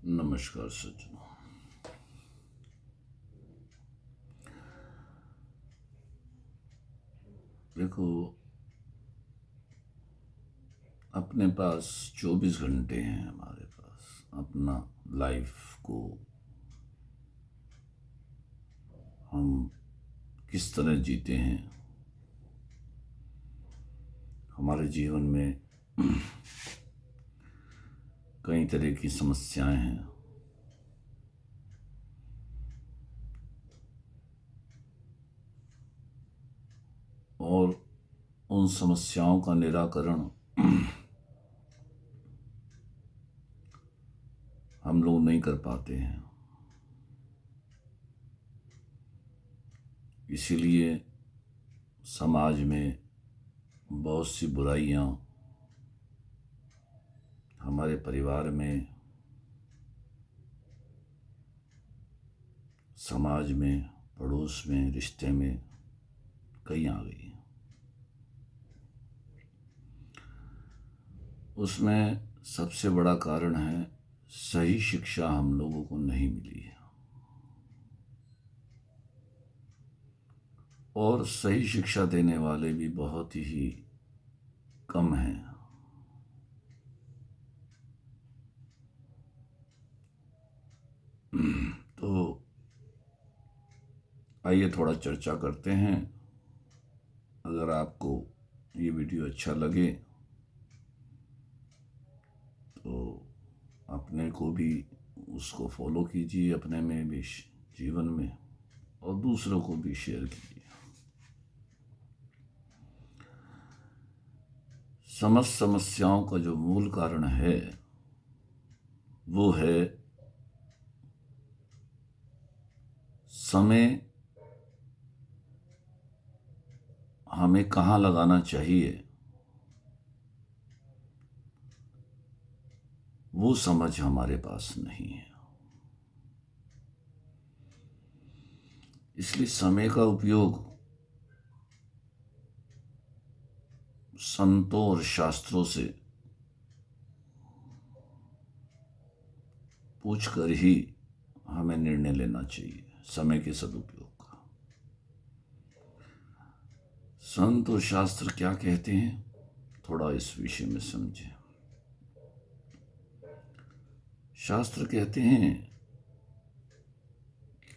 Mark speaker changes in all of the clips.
Speaker 1: नमस्कार सज्जनों। देखो, अपने पास 24 घंटे हैं हमारे पास अपना लाइफ को हम किस तरह जीते हैं। हमारे जीवन में कई तरह की समस्याएं हैं और उन समस्याओं का निराकरण हम लोग नहीं कर पाते हैं। इसीलिए समाज में बहुत सी बुराइयां, हमारे परिवार में, समाज में, पड़ोस में, रिश्ते में कई आ गई हैं। उसमें सबसे बड़ा कारण है सही शिक्षा हम लोगों को नहीं मिली है और सही शिक्षा देने वाले भी बहुत ही कम हैं। तो आइए थोड़ा चर्चा करते हैं। अगर आपको ये वीडियो अच्छा लगे तो अपने को भी उसको फॉलो कीजिए, अपने में भी, जीवन में, और दूसरों को भी शेयर कीजिए। समस्त समस्याओं का जो मूल कारण है वो है समय हमें कहाँ लगाना चाहिए वो समझ हमारे पास नहीं है। इसलिए समय का उपयोग संतों और शास्त्रों से पूछकर ही हमें निर्णय लेना चाहिए समय के सदुपयोग का। संत और शास्त्र क्या कहते हैं, थोड़ा इस विषय में समझें। शास्त्र कहते हैं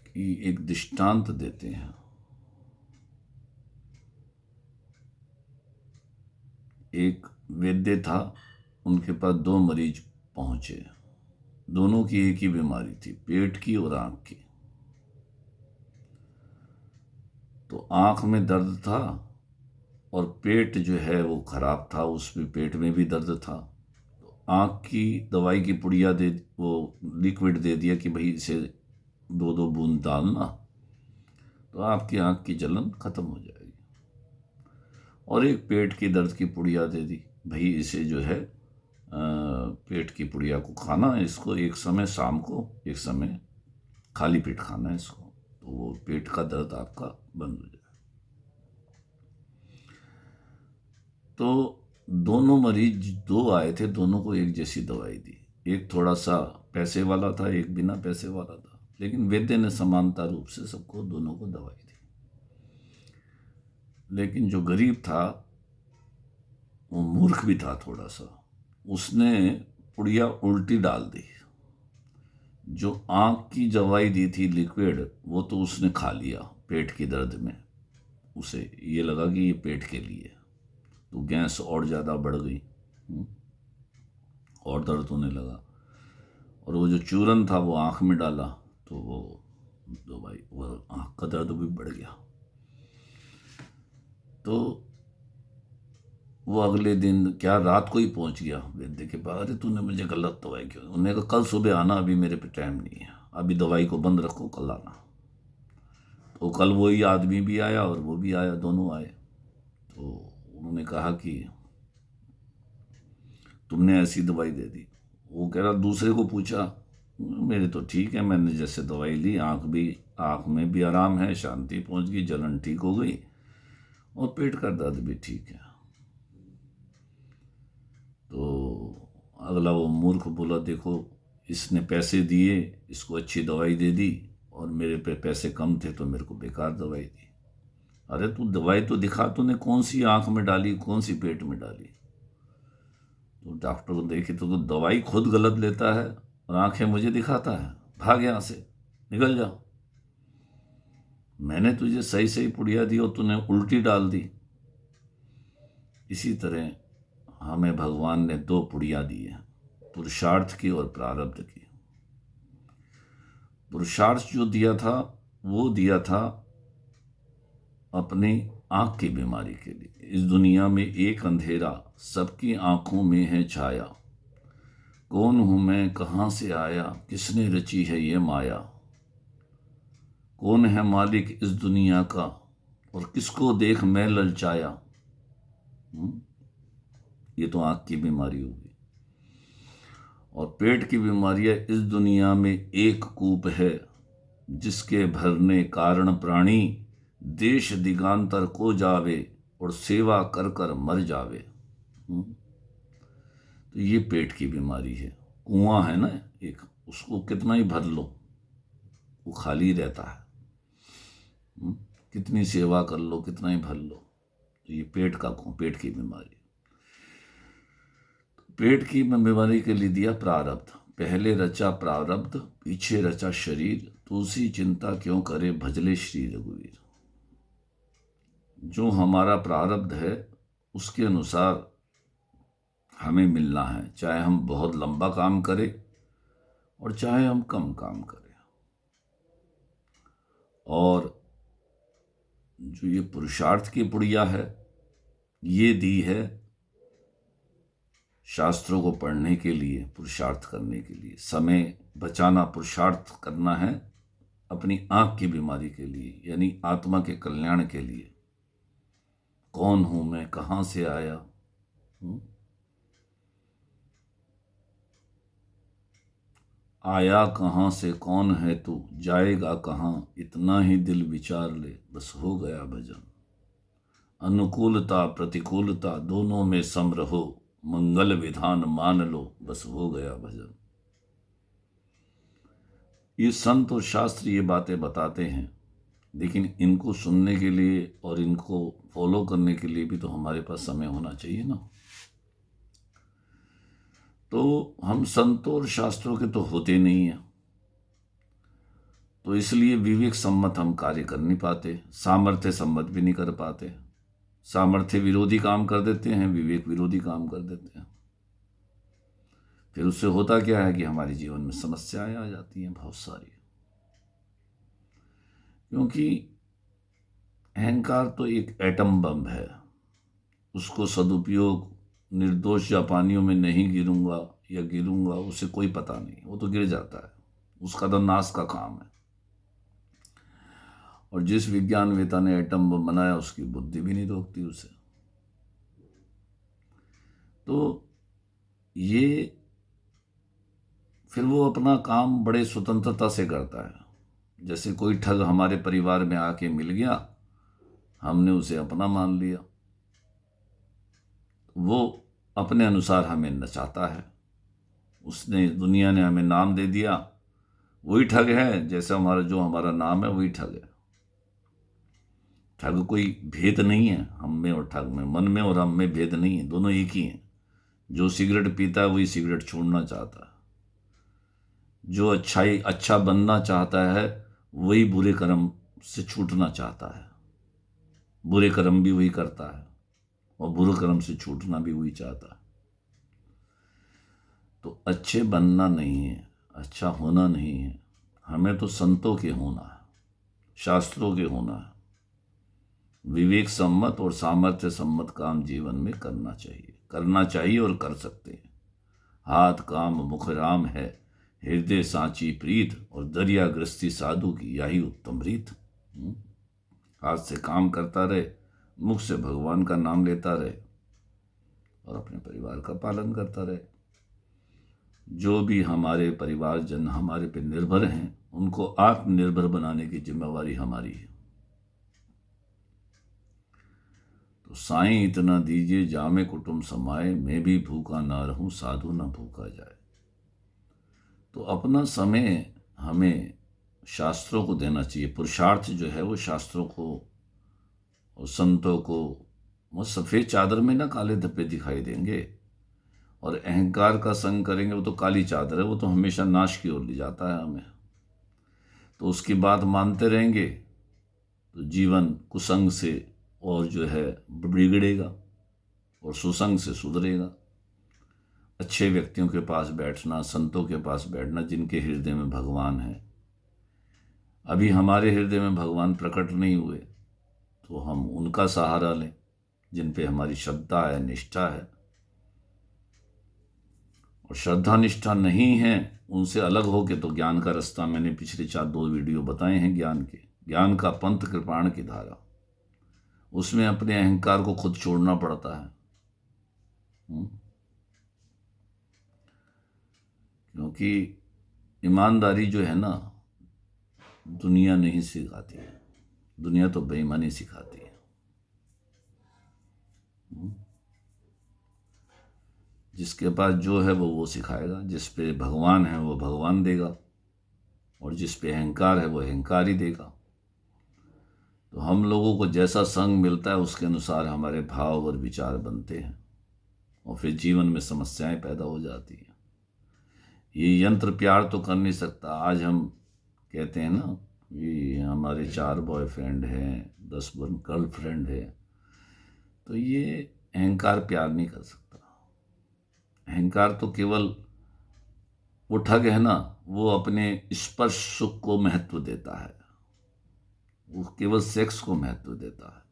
Speaker 1: कि एक दृष्टांत देते हैं। एक वैद्य था, उनके पास दो मरीज पहुंचे। दोनों की एक ही बीमारी थी, पेट की और आंख की। तो आंख में दर्द था और पेट जो है वो खराब था, उसमें पेट में भी दर्द था। तो आंख की दवाई की पुड़िया दे, वो लिक्विड दे दिया कि भाई इसे 2-2 बूंद डालना तो आपकी आंख की जलन खत्म हो जाएगी। और एक पेट की दर्द की पुड़िया दे दी, भाई इसे जो है पेट की पुड़िया को खाना है, इसको एक समय शाम को, एक समय खाली पेट खाना है इसको, तो वो पेट का दर्द आपका बंद हो जाए। तो दोनों मरीज दो आए थे, दोनों को एक जैसी दवाई दी। एक थोड़ा सा पैसे वाला था, एक बिना पैसे वाला था, लेकिन वैद्य ने समानता रूप से सबको, दोनों को दवाई दी। लेकिन जो गरीब था, वो मूर्ख भी था थोड़ा सा, उसने पुड़िया उल्टी डाल दी। जो आंख की दवाई दी थी लिक्विड, वो तो उसने खा लिया पेट की दर्द में। उसे ये लगा कि ये पेट के लिए, तो गैस और ज़्यादा बढ़ गई और दर्द होने लगा। और वो जो चूरन था वो आंख में डाला तो वो दवाई, वो आंख का दर्द भी बढ़ गया। तो वो अगले दिन, क्या रात को ही पहुंच गया वैद्य के पास। अरे तूने मुझे गलत दवाई क्यों? उन्होंने कहा कल सुबह आना, अभी मेरे पे टाइम नहीं है, अभी दवाई को बंद रखो, कल आना। तो कल वही आदमी भी आया और वो भी आया, दोनों आए। तो उन्होंने कहा कि तुमने ऐसी दवाई दे दी। वो कह रहा, दूसरे को पूछा, मेरे तो ठीक है, मैंने जैसे दवाई ली, आँख में भी आराम है, शांति पहुंच गई, जलन ठीक हो गई और पेट का दर्द भी ठीक है। तो अगला वो मूर्ख बोला, देखो इसने पैसे दिए, इसको अच्छी दवाई दे दी, और मेरे पे पैसे कम थे तो मेरे को बेकार दवाई दी। अरे तू दवाई तो दिखा, तूने कौन सी आंख में डाली, कौन सी पेट में डाली? तो डॉक्टर को देखे तो दवाई खुद गलत लेता है और आंखें मुझे दिखाता है। भाग यहाँ से, निकल जा। मैंने तुझे सही सही पुड़िया दी और तूने उल्टी डाल दी। इसी तरह हमें भगवान ने दो पुड़िया दी हैं, पुरुषार्थ की और प्रारब्ध की। पुरुषार्थ जो दिया था वो दिया था अपनी आंख की बीमारी के लिए। इस दुनिया में एक अंधेरा, सबकी आंखों में है छाया। कौन हूं मैं, कहां से आया, किसने रची है ये माया। कौन है मालिक इस दुनिया का, और किसको देख मैं ललचाया। ये तो आंख की बीमारी होगी। और पेट की बीमारियां, इस दुनिया में एक कूप है, जिसके भरने कारण प्राणी देश दिगांतर को जावे, और सेवा कर कर मर जावे। तो ये पेट की बीमारी है। कुआं है ना एक, उसको कितना ही भर लो वो खाली रहता है। कितनी सेवा कर लो, कितना ही भर लो। तो ये पेट का कुआं, पेट की बीमारी। पेट की बीमारी के लिए दिया प्रारब्ध। पहले रचा प्रारब्ध, पीछे रचा शरीर, तुलसी चिंता क्यों करे, भजले श्री रघुवीर। जो हमारा प्रारब्ध है उसके अनुसार हमें मिलना है, चाहे हम बहुत लंबा काम करें और चाहे हम कम काम करें। और जो ये पुरुषार्थ की पुड़िया है, ये दी है शास्त्रों को पढ़ने के लिए, पुरुषार्थ करने के लिए। समय बचाना, पुरुषार्थ करना है अपनी आंख की बीमारी के लिए, यानी आत्मा के कल्याण के लिए। कौन हूं मैं, कहां से आया, आया कहां से, कौन है तू, जाएगा कहां, इतना ही दिल विचार ले, बस हो गया भजन। अनुकूलता प्रतिकूलता दोनों में सम रहो, मंगल विधान मान लो, बस हो गया भजन। ये संत और शास्त्र ये बातें बताते हैं, लेकिन इनको सुनने के लिए और इनको फॉलो करने के लिए भी तो हमारे पास समय होना चाहिए ना। तो हम संतों और शास्त्रों के तो होते नहीं हैं, तो इसलिए विवेक सम्मत हम कार्य कर नहीं पाते, सामर्थ्य सम्मत भी नहीं कर पाते। सामर्थ्य विरोधी काम कर देते हैं, विवेक विरोधी काम कर देते हैं। फिर उससे होता क्या है कि हमारे जीवन में समस्याएं आ जाती हैं बहुत सारी। क्योंकि अहंकार तो एक एटम बम है, उसको सदुपयोग, निर्दोष जापानियों में नहीं गिरूंगा या गिरूंगा, उसे कोई पता नहीं, वो तो गिर जाता है, उसका तो नाश का काम है। और जिस विज्ञानवेता ने एटम बम बनाया उसकी बुद्धि भी नहीं रोकती उसे। तो ये फिर वो अपना काम बड़े स्वतंत्रता से करता है। जैसे कोई ठग हमारे परिवार में आके मिल गया, हमने उसे अपना मान लिया, वो अपने अनुसार हमें नचाता है। उसने, दुनिया ने हमें नाम दे दिया, वही ठग है। जैसे हमारा, जो हमारा नाम है वही ठग है। ठग कोई भेद नहीं है हम में और ठग में, मन में और हम में भेद नहीं है, दोनों एक ही हैं। जो सिगरेट पीता है वही सिगरेट छोड़ना चाहता है, जो अच्छा बनना चाहता है वही बुरे कर्म से छूटना चाहता है। बुरे कर्म भी वही करता है और बुरे कर्म से छूटना भी वही चाहता है। तो अच्छे बनना नहीं है, अच्छा होना नहीं है, हमें तो संतों के होना है, शास्त्रों के होना है। विवेक सम्मत और सामर्थ्य सम्मत काम जीवन में करना चाहिए और कर सकते हैं। हाथ काम मुख राम है, हृदय सांची प्रीत, और दरिया गृहस्थी साधु की यही उत्तम रीत। हाथ से काम करता रहे, मुख से भगवान का नाम लेता रहे और अपने परिवार का पालन करता रहे। जो भी हमारे परिवारजन हमारे पे निर्भर हैं, उनको आत्मनिर्भर बनाने की जिम्मेवारी हमारी है। तो साईं इतना दीजिए जामे कुटुंब समाए, मैं भी भूखा ना रहूं, साधु ना भूखा जाए। तो अपना समय हमें शास्त्रों को देना चाहिए। पुरुषार्थ जो है वो शास्त्रों को और संतों को, वो सफ़ेद चादर में ना काले धब्बे दिखाई देंगे। और अहंकार का संग करेंगे, वो तो काली चादर है, वो तो हमेशा नाश की ओर ले जाता है हमें। तो उसकी बात मानते रहेंगे तो जीवन कुसंग से और जो है बिगड़ेगा और सुसंग से सुधरेगा। अच्छे व्यक्तियों के पास बैठना, संतों के पास बैठना जिनके हृदय में भगवान है। अभी हमारे हृदय में भगवान प्रकट नहीं हुए तो हम उनका सहारा लें जिन पे हमारी श्रद्धा है, निष्ठा है। और श्रद्धा निष्ठा नहीं है, उनसे अलग होके तो ज्ञान का रास्ता, मैंने पिछले 2 वीडियो बताए हैं ज्ञान के। ज्ञान का पंथ कृपाण की धारा, उसमें अपने अहंकार को खुद छोड़ना पड़ता है। क्योंकि ईमानदारी जो है ना, दुनिया नहीं सिखाती है, दुनिया तो बेईमानी सिखाती है। जिसके पास जो है वो सिखाएगा, जिस पे भगवान है वो भगवान देगा, और जिस पे अहंकार है वो अहंकार ही देगा। तो हम लोगों को जैसा संग मिलता है उसके अनुसार हमारे भाव और विचार बनते हैं, और फिर जीवन में समस्याएं पैदा हो जाती हैं। ये यंत्र प्यार तो कर नहीं सकता। आज हम कहते हैं ना, ये हमारे 4 बॉयफ्रेंड हैं, 10 गर्लफ्रेंड है, तो ये अहंकार प्यार नहीं कर सकता। अहंकार तो केवल वो ठग है ना, वो अपने स्पर्श सुख को महत्व देता है, वो केवल सेक्स को महत्व देता है,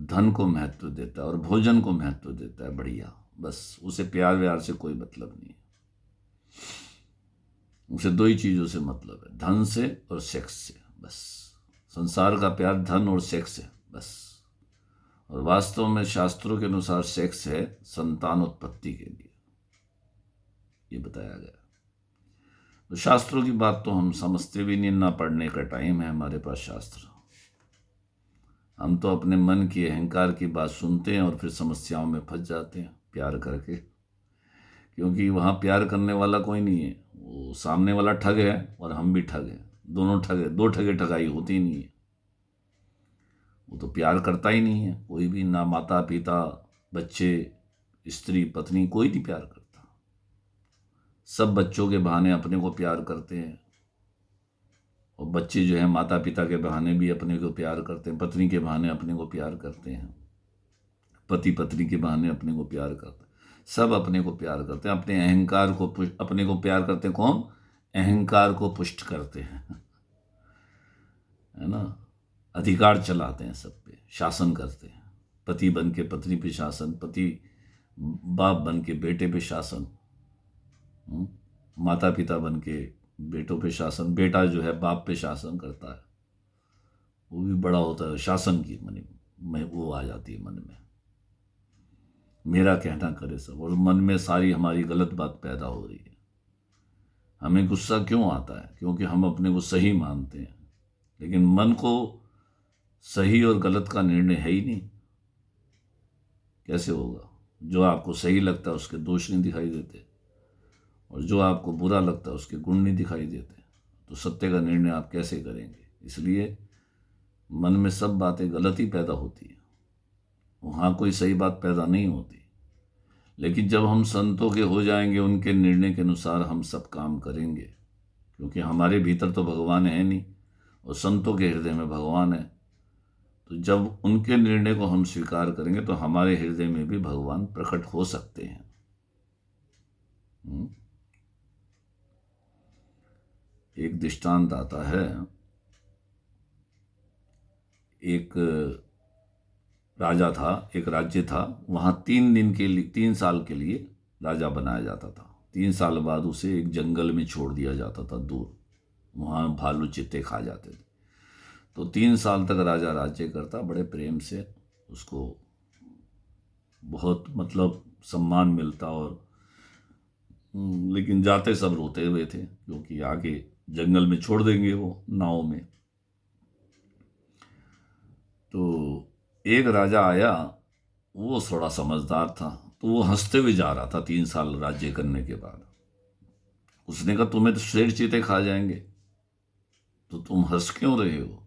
Speaker 1: धन को महत्व देता है और भोजन को महत्व देता है। बढ़िया, बस उसे प्यार व्यार से कोई मतलब नहीं है। उसे 2 ही चीज़ों से मतलब है, धन से और सेक्स से, बस। संसार का प्यार धन और सेक्स है, बस। और वास्तव में शास्त्रों के अनुसार सेक्स है संतान उत्पत्ति के लिए, ये बताया गया। तो शास्त्रों की बात तो हम समझते भी नहीं, ना पढ़ने का टाइम है हमारे पास शास्त्र। हम तो अपने मन की, अहंकार की बात सुनते हैं और फिर समस्याओं में फंस जाते हैं प्यार करके। क्योंकि वहाँ प्यार करने वाला कोई नहीं है, वो सामने वाला ठग है और हम भी ठग हैं, दोनों ठग है। 2 ठगे ठगाई होती नहीं है। वो तो प्यार करता ही नहीं है कोई भी, ना माता पिता, बच्चे, स्त्री, पत्नी, कोई नहीं प्यार करता। सब बच्चों के बहाने अपने को प्यार करते हैं, और बच्चे जो है माता पिता के बहाने भी अपने को प्यार करते हैं, पत्नी के बहाने अपने को प्यार करते हैं, पति पत्नी के बहाने अपने को प्यार करते हैं। सब अपने को प्यार करते हैं, अपने अहंकार को अपने को प्यार करते हैं। कौन? अहंकार को पुष्ट करते हैं, है ना। अधिकार चलाते हैं सब पे, शासन करते हैं। पति बन के पत्नी पे शासन, पति बाप बन के बेटे पे शासन, माता पिता बन के बेटों पे शासन, बेटा जो है बाप पे शासन करता है, वो भी बड़ा होता है। शासन की मन में वो आ जाती है, मन में मेरा कहना करे सब, और मन में सारी हमारी गलत बात पैदा हो रही है। हमें गुस्सा क्यों आता है? क्योंकि हम अपने को सही मानते हैं, लेकिन मन को सही और गलत का निर्णय है ही नहीं। कैसे होगा? जो आपको सही लगता है उसके दोष नहीं दिखाई देते, और जो आपको बुरा लगता है उसके गुण नहीं दिखाई देते। तो सत्य का निर्णय आप कैसे करेंगे? इसलिए मन में सब बातें गलत ही पैदा होती है, वहाँ कोई सही बात पैदा नहीं होती। लेकिन जब हम संतों के हो जाएंगे, उनके निर्णय के अनुसार हम सब काम करेंगे, क्योंकि हमारे भीतर तो भगवान है नहीं और संतों के हृदय में भगवान है। तो जब उनके निर्णय को हम स्वीकार करेंगे तो हमारे हृदय में भी भगवान प्रकट हो सकते हैं। एक दृष्टांत आता है, एक राजा था, एक राज्य था, वहाँ 3 साल के लिए राजा बनाया जाता था। 3 साल बाद उसे एक जंगल में छोड़ दिया जाता था दूर, वहाँ भालू चित्ते खा जाते थे। तो 3 साल तक राजा राज्य करता, बड़े प्रेम से उसको बहुत मतलब सम्मान मिलता, और लेकिन जाते सब रोते हुए थे, क्योंकि आगे जंगल में छोड़ देंगे वो नाव में। तो एक राजा आया, वो थोड़ा समझदार था, तो वो हंसते हुए जा रहा था 3 साल राज्य करने के बाद। उसने कहा तुम्हें तो शेर चीते खा जाएंगे, तो तुम हंस क्यों रहे हो?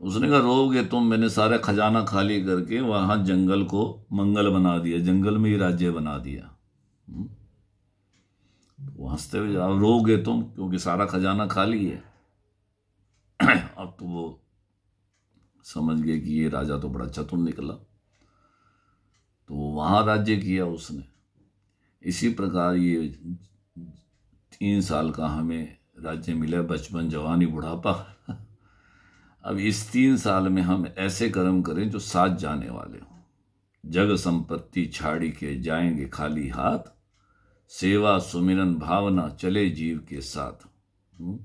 Speaker 1: उसने कहा रोगे तुम, मैंने सारा खजाना खाली करके वहां जंगल को मंगल बना दिया, जंगल में ही राज्य बना दिया। हम्म, वो हंसते हुए, अब रोगे तुम क्योंकि सारा खजाना खाली है। अब तो वो समझ गए कि ये राजा तो बड़ा चतुर निकला, तो वहां राज्य किया उसने। इसी प्रकार ये 3 साल का हमें राज्य मिला, बचपन, जवानी, बुढ़ापा। अब इस 3 साल में हम ऐसे कर्म करें जो साथ जाने वाले हों। जग संपत्ति छाड़ी के जाएंगे खाली हाथ, सेवा सुमिरन भावना चले जीव के साथ। हम्म?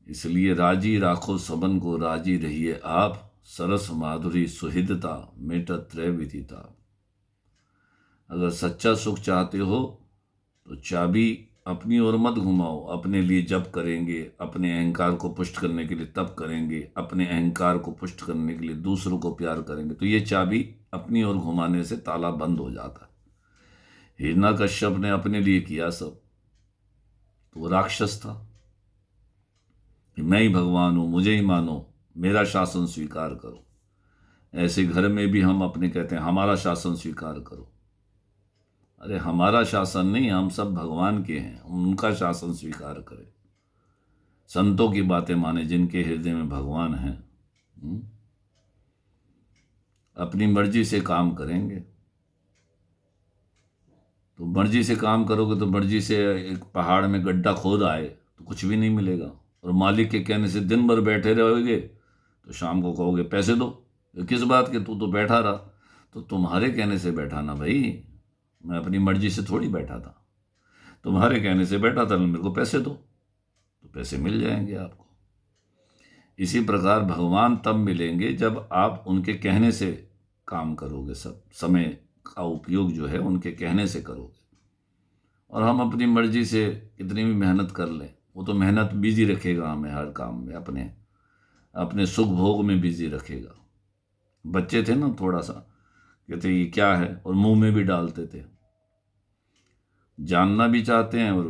Speaker 1: इसलिए राजी राखो सबन को, राजी रहिए आप, सरस माधुरी सुहृदता मेटत त्रय विदिता। अगर सच्चा सुख चाहते हो तो चाबी अपनी ओर मत घुमाओ। अपने लिए जब करेंगे, अपने अहंकार को पुष्ट करने के लिए तब करेंगे, अपने अहंकार को पुष्ट करने के लिए दूसरों को प्यार करेंगे, तो ये चाबी अपनी ओर घुमाने से ताला बंद हो जाता है। हिरण्यकश्यप ने अपने लिए किया सब, तो वो राक्षस था कि मैं ही भगवान हूं, मुझे ही मानो, मेरा शासन स्वीकार करो। ऐसे घर में भी हम अपने कहते हैं हमारा शासन स्वीकार करो। अरे हमारा शासन नहीं, हम सब भगवान के हैं, उनका शासन स्वीकार करें। संतों की बातें माने जिनके हृदय में भगवान है। अपनी मर्जी से काम करेंगे तो मर्जी से काम करोगे, तो मर्जी से एक पहाड़ में गड्ढा खोद आए तो कुछ भी नहीं मिलेगा, और मालिक के कहने से दिन भर बैठे रहोगे तो शाम को कहोगे पैसे दो। तो किस बात के, तू तो बैठा रहा। तो तुम्हारे कहने से बैठा ना भाई, मैं अपनी मर्जी से थोड़ी बैठा था, तुम्हारे कहने से बैठा था, मेरे को पैसे दो, तो पैसे मिल जाएंगे आपको। इसी प्रकार भगवान तब मिलेंगे जब आप उनके कहने से काम करोगे, सब समय का उपयोग जो है उनके कहने से करोगे। और हम अपनी मर्जी से कितनी भी मेहनत कर लें, वो तो मेहनत बिजी रखेगा हमें हर काम में, अपने अपने सुख भोग में बिजी रखेगा। बच्चे थे ना, थोड़ा सा कहते ये क्या है, और मुंह में भी डालते थे। जानना भी चाहते हैं और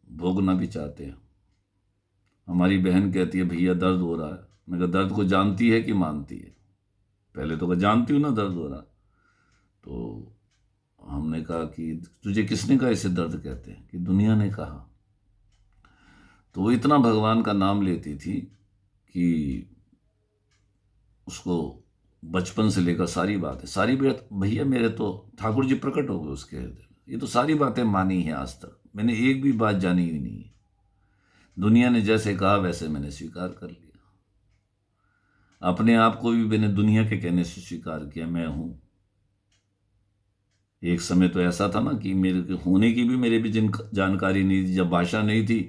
Speaker 1: भोगना भी चाहते हैं। हमारी बहन कहती है भैया दर्द हो रहा है। मैं कहा दर्द को जानती है कि मानती है? पहले तो जानती हूँ ना दर्द हो रहा। तो हमने कहा कि तुझे किसने कहा इसे दर्द कहते हैं? कि दुनिया ने कहा। तो वो इतना भगवान का नाम लेती थी कि उसको बचपन से लेकर सारी बातें, सारी बात भैया मेरे तो ठाकुर जी प्रकट हो गए उसके हृदय में। ये तो सारी बातें मानी है, आज तक मैंने एक भी बात जानी ही नहीं है। दुनिया ने जैसे कहा वैसे मैंने स्वीकार कर लिया। अपने आप को भी मैंने दुनिया के कहने से स्वीकार किया, मैं हूं। एक समय तो ऐसा था ना कि मेरे के होने की भी मेरे भी जिन जानकारी नहीं थी, जब भाषा नहीं थी,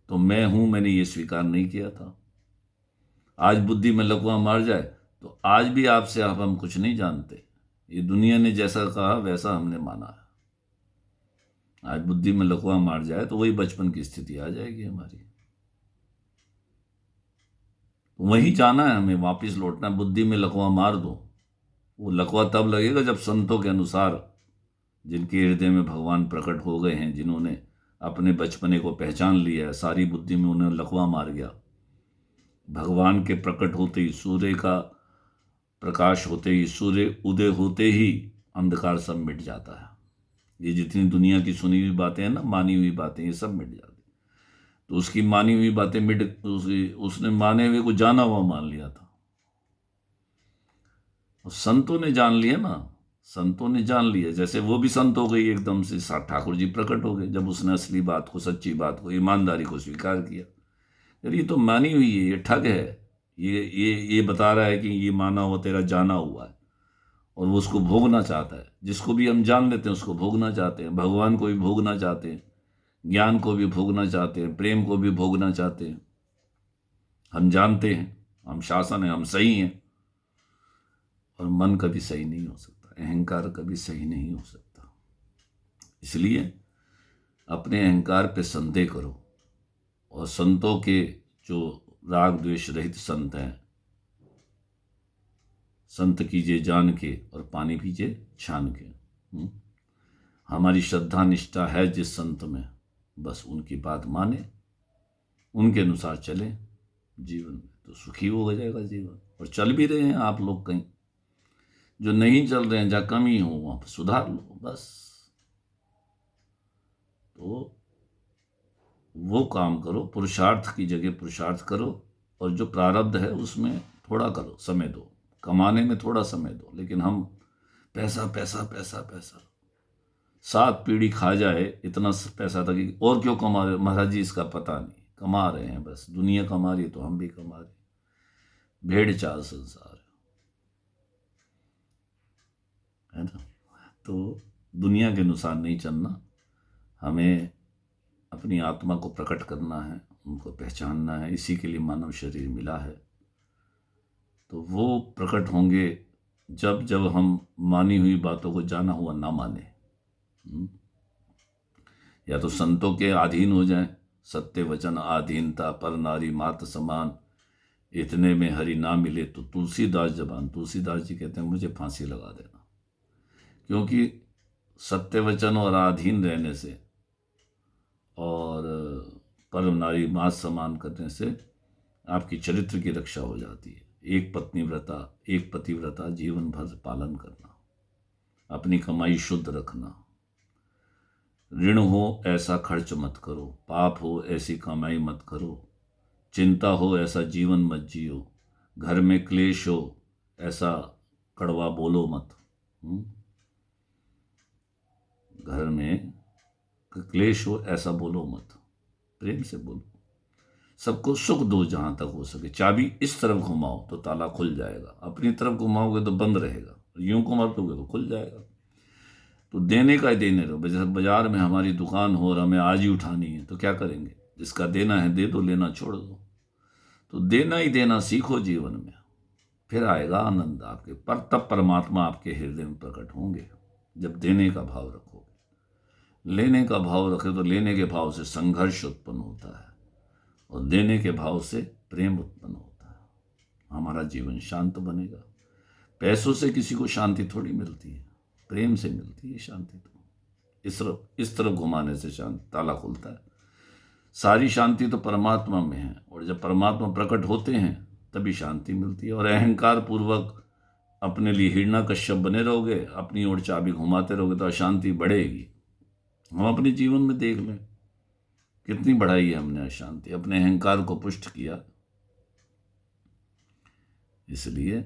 Speaker 1: तो मैं हूं मैंने ये स्वीकार नहीं किया था। आज बुद्धि में लकवा मार जाए तो आज भी आपसे आप हम कुछ नहीं जानते। ये दुनिया ने जैसा कहा वैसा हमने माना है। आज बुद्धि में लकवा मार जाए तो वही बचपन की स्थिति आ जाएगी हमारी। वही जाना है हमें, वापिस लौटना है। बुद्धि में लकवा मार दो, वो लकवा तब लगेगा जब संतों के अनुसार, जिनके हृदय में भगवान प्रकट हो गए हैं, जिन्होंने अपने बचपने को पहचान लिया है, सारी बुद्धि में उन्हें लकवा मार गया। भगवान के प्रकट होते ही, सूर्य का प्रकाश होते ही, सूर्य उदय होते ही अंधकार सब मिट जाता है। ये जितनी दुनिया की सुनी हुई बातें हैं ना, मानी हुई बातें, ये सब मिट जाती। तो उसकी मानी हुई बातें उसने माने हुए को जाना हुआ मान लिया था। और संतों ने जान लिया ना, संतों ने जान लिया, जैसे वो भी संत हो गई एकदम से, ठाकुर जी प्रकट हो गए जब उसने असली बात को, सच्ची बात को, ईमानदारी को स्वीकार किया। यार ये तो मानी हुई है, ये ठग है, ये बता रहा है कि ये माना हुआ तेरा जाना हुआ है, और वो उसको भोगना चाहता है। जिसको भी हम जान लेते हैं उसको भोगना चाहते हैं। भगवान को भी भोगना चाहते हैं, ज्ञान को भी भोगना चाहते हैं, प्रेम को भी भोगना चाहते हैं। हम जानते हैं हम शासन है, हम सही हैं, और मन कभी सही नहीं हो सकता, अहंकार कभी सही नहीं हो सकता। इसलिए अपने अहंकार पे संदेह करो, और संतों के जो राग द्वेष रहित संत हैं, संत कीजिए जान के और पानी पीजिए छान के। हमारी श्रद्धा निष्ठा है जिस संत में, बस उनकी बात माने, उनके अनुसार चले जीवन में, तो सुखी हो जाएगा जीवन। और चल भी रहे हैं आप लोग, कहीं जो नहीं चल रहे हैं, जहाँ कमी हो वहाँ पर सुधार लो बस। तो वो काम करो, पुरुषार्थ की जगह पुरुषार्थ करो, और जो प्रारब्ध है उसमें थोड़ा करो, समय दो, कमाने में थोड़ा समय दो। लेकिन हम पैसा पैसा पैसा पैसा, 7 पीढ़ी खा जाए इतना पैसा था कि और क्यों कमा रहे हो महाराज जी, इसका पता नहीं, कमा रहे हैं बस, दुनिया कमा रही है तो हम भी कमा रहे हैं, भेड़ चाल संसार है ना। तो दुनिया के अनुसार नहीं चलना, हमें अपनी आत्मा को प्रकट करना है, उनको पहचानना है, इसी के लिए मानव शरीर मिला है। तो वो प्रकट होंगे जब जब हम मानी हुई बातों को जाना हुआ ना माने, या तो संतों के अधीन हो जाएं, सत्य वचन आधीनता पर नारी मात समान, इतने में हरि ना मिले तो तुलसीदास जबान। तुलसीदास जी कहते हैं मुझे फांसी लगा देना, क्योंकि सत्य वचन और आधीन रहने से और परम नारी मात समान करने से आपकी चरित्र की रक्षा हो जाती है। एक पत्नी व्रता, एक पतिव्रता जीवन भर पालन करना, अपनी कमाई शुद्ध रखना, ऋण हो ऐसा खर्च मत करो, पाप हो ऐसी कमाई मत करो, चिंता हो ऐसा जीवन मत जियो, घर में क्लेश हो ऐसा कड़वा बोलो मत। घर में क्लेश हो ऐसा बोलो मत, प्रेम से बोलो, सबको सुख दो जहां तक हो सके। चाबी इस तरफ घुमाओ तो ताला खुल जाएगा, अपनी तरफ घुमाओगे तो बंद रहेगा, यूं घुमा दोगे तो खुल जाएगा। तो देने का ही देने रहो। जैसे बाजार में हमारी दुकान हो और हमें आज ही उठानी है तो क्या करेंगे, जिसका देना है दे दो, लेना छोड़ दो। तो देना ही देना सीखो जीवन में, फिर आएगा आनंद आपके पर, तब परमात्मा आपके हृदय में प्रकट होंगे जब देने का भाव रखोगे। लेने का भाव रखे तो लेने के भाव से संघर्ष उत्पन्न होता है, और देने के भाव से प्रेम उत्पन्न होता है, हमारा जीवन शांत बनेगा। पैसों से किसी को शांति थोड़ी मिलती है, प्रेम से मिलती है शांति। तो इस तरफ घुमाने से शांति ताला खुलता है। सारी शांति तो परमात्मा में है, और जब परमात्मा प्रकट होते हैं तभी शांति मिलती है। और अहंकार पूर्वक अपने लिए हिरणा कश्यप बने रहोगे, अपनी ओर चाबी घुमाते रहोगे तो अशांति बढ़ेगी। हम अपने जीवन में देख लें कितनी बढ़ाई है हमने अशांति, अपने अहंकार को पुष्ट किया। इसलिए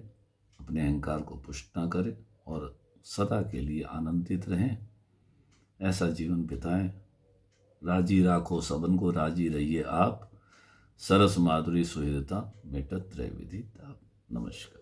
Speaker 1: अपने अहंकार को पुष्ट ना करें और सदा के लिए आनंदित रहें, ऐसा जीवन बिताएं। राजी राखो सबन को, राजी रहिए आप, सरस माधुरी सुहृदता मेटत त्रय विधि ताप। नमस्कार।